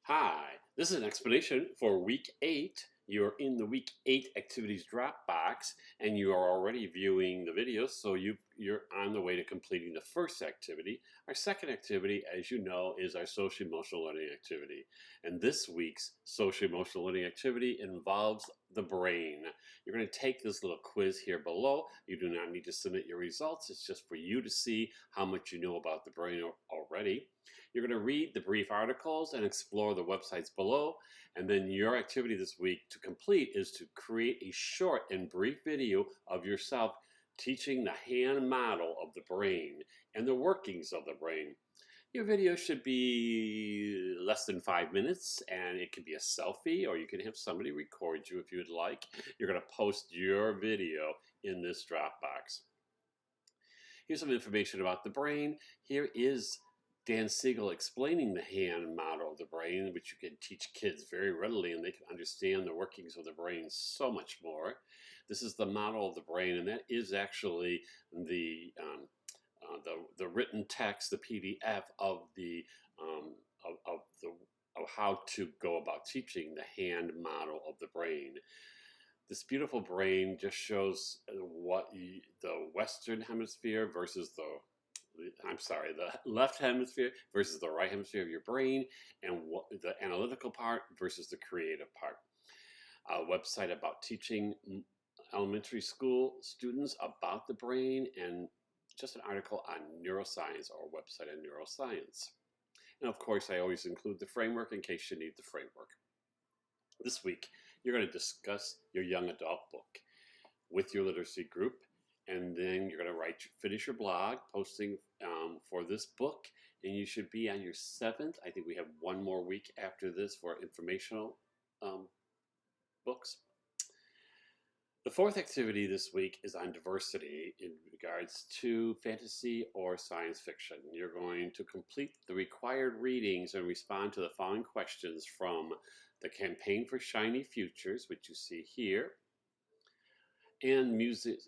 Hi, this is an explanation for week 8. You're in the week 8 activities Dropbox and you are already viewing the videos, so you're on the way to completing the first activity. Our second activity, as you know, is our social emotional learning activity. And this week's social emotional learning activity involves the brain. You're going to take this little quiz here below. You do not need to submit your results. It's just for you to see how much you know about the brain already. You're going to read the brief articles and explore the websites below. And then your activity this week to complete is to create a short and brief video of yourself teaching the hand model of the brain and the workings of the brain. Your video should be less than 5 minutes, and it can be a selfie, or you can have somebody record you if you would like. You're going to post your video in this Dropbox. Here's some information about the brain. Here is Dan Siegel explaining the hand model of the brain, which you can teach kids very readily, and they can understand the workings of the brain so much more. This is the model of the brain, and that is actually the written text, the PDF of the of how to go about teaching the hand model of the brain. This beautiful brain just shows what the Western hemisphere versus the left hemisphere versus the right hemisphere of your brain, and what the analytical part versus the creative part. A website about teaching elementary school students about the brain, and just an article on neuroscience, or a website on neuroscience. And of course, I always include the framework in case you need the framework. This week, you're going to discuss your young adult book with your literacy group, and then you're going to finish your blog posting for this book, and you should be on your 7th. I think we have one more week after this for informational books. The fourth activity this week is on diversity in regards to fantasy or science fiction. You're going to complete the required readings and respond to the following questions from the Campaign for Shiny Futures, which you see here, and Music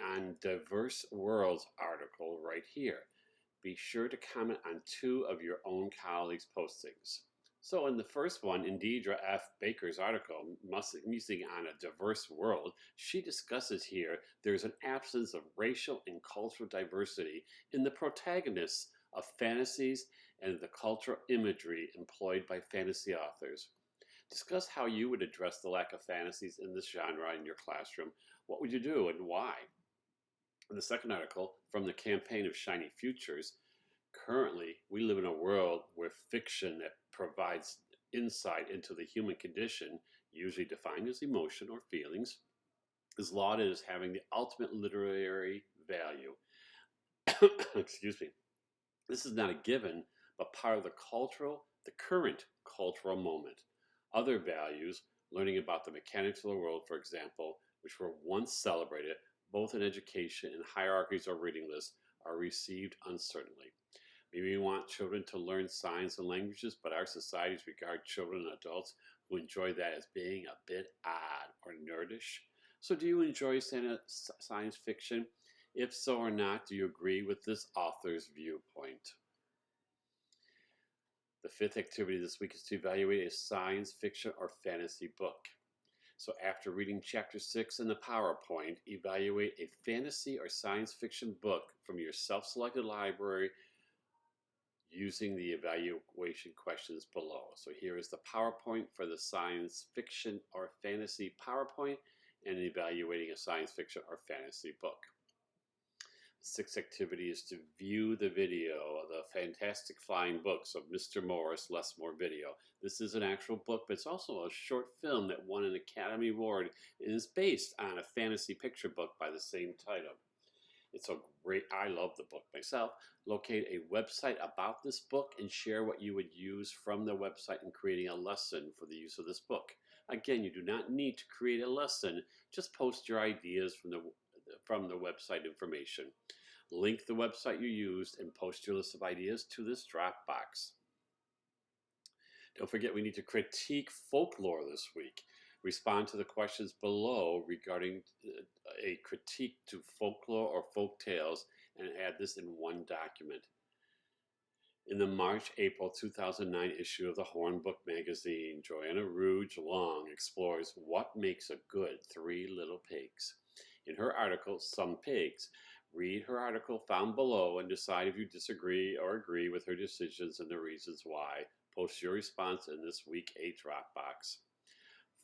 on Diverse Worlds article right here. Be sure to comment on 2 of your own colleagues' postings. So in the first one, in Deidre F. Baker's article, Music on a Diverse World, she discusses here there's an absence of racial and cultural diversity in the protagonists of fantasies and the cultural imagery employed by fantasy authors. Discuss how you would address the lack of fantasies in this genre in your classroom. What would you do and why? In the second article, from the Campaign of Shiny Futures, currently we live in a world where fiction that provides insight into the human condition, usually defined as emotion or feelings, is lauded as having the ultimate literary value. Excuse me. This is not a given, but part of the current cultural moment. Other values, learning about the mechanics of the world, for example, which were once celebrated, both in education and hierarchies or reading lists, are received uncertainly. Maybe we want children to learn science and languages, but our societies regard children and adults who enjoy that as being a bit odd or nerdish. So do you enjoy science fiction? If so or not, do you agree with this author's viewpoint? The fifth activity this week is to evaluate a science fiction or fantasy book. So after reading chapter 6 in the PowerPoint, evaluate a fantasy or science fiction book from your self-selected library using the evaluation questions below. So here is the PowerPoint for the science fiction or fantasy PowerPoint, and evaluating a science fiction or fantasy book. The sixth activity is to view the video of the Fantastic Flying Books of Mr. Morris Lessmore video. This is an actual book, but it's also a short film that won an Academy Award and is based on a fantasy picture book by the same title. It's a great, I love the book myself. Locate a website about this book and share what you would use from the website in creating a lesson for the use of this book. Again, you do not need to create a lesson, just post your ideas from the website information. Link the website you used and post your list of ideas to this Dropbox. Don't forget, we need to critique folklore this week. Respond to the questions below regarding a critique to folklore or folk tales, and add this in one document. In the March-April 2009 issue of the Hornbook magazine, Joanna Rouge Long explores what makes a good Three Little Pigs. In her article, Some Pigs, read her article found below and decide if you disagree or agree with her decisions and the reasons why. Post your response in this week 8 Dropbox.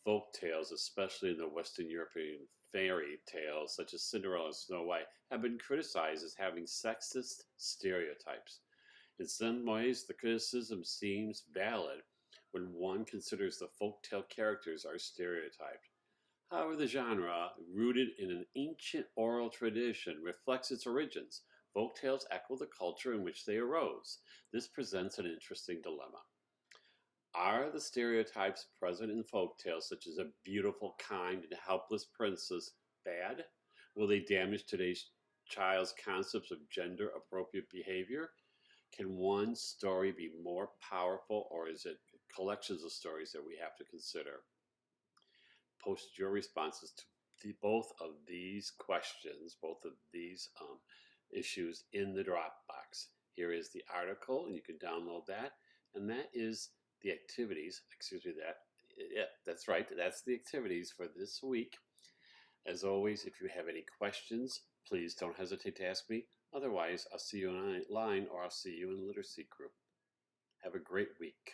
Folk tales, especially in the Western European fairy tales such as Cinderella and Snow White, have been criticized as having sexist stereotypes. In some ways, the criticism seems valid when one considers the folktale characters are stereotyped. However, the genre, rooted in an ancient oral tradition, reflects its origins. Folktales echo the culture in which they arose. This presents an interesting dilemma. Are the stereotypes present in folktales, such as a beautiful, kind, and helpless princess, bad? Will they damage today's child's concepts of gender-appropriate behavior? Can one story be more powerful, or is it collections of stories that we have to consider? Post your responses to both of these questions, both of these issues in the Dropbox. Here is the article, and you can download that, and that is the activities, that's right, that's the activities for this week. As always, if you have any questions, please don't hesitate to ask me. Otherwise, I'll see you online or I'll see you in the literacy group. Have a great week.